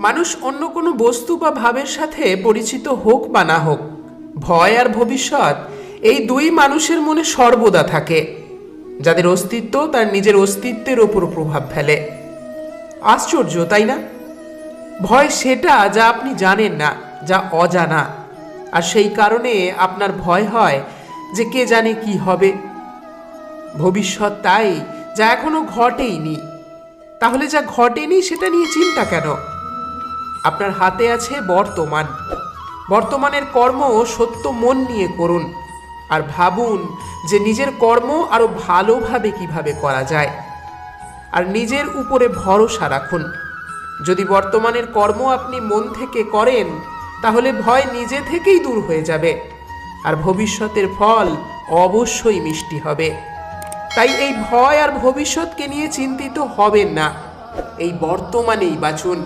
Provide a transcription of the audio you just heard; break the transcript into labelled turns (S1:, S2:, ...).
S1: মানুষ অন্য কোনো বস্তু বা ভাবের সাথে পরিচিত হোক বা না হোক, ভয় আর ভবিষ্যৎ এই দুই মানুষের মনে সর্বদা থাকে, যাদের অস্তিত্ব তার নিজের অস্তিত্বের ওপর প্রভাব ফেলে। আশ্চর্য, তাই না? ভয় সেটা যা আপনি জানেন না, যা অজানা, আর সেই কারণে আপনার ভয় হয় যে কে জানে কি হবে। ভবিষ্যৎ তাই যা এখনো ঘটেইনি। তাহলে যা ঘটেনি সেটা নিয়ে চিন্তা কেন? আপনার হাতে আছে বর্তমান। বর্তমানের কর্ম সত্য মন নিয়ে করুন, আর ভাবুন যে নিজের কর্ম আরো ভালোভাবে কিভাবে করা যায়। আর নিজের উপরে ভরসা রাখুন। যদি বর্তমানের কর্ম আপনি মন থেকে করেন, তাহলে ভয় নিজে থেকেই দূর হয়ে যাবে, আর ভবিষ্যতের ফল অবশ্যই মিষ্টি হবে। তাই এই ভয় আর ভবিষ্যৎকে নিয়ে চিন্তিত হবেন না, এই বর্তমানেই বাঁচুন।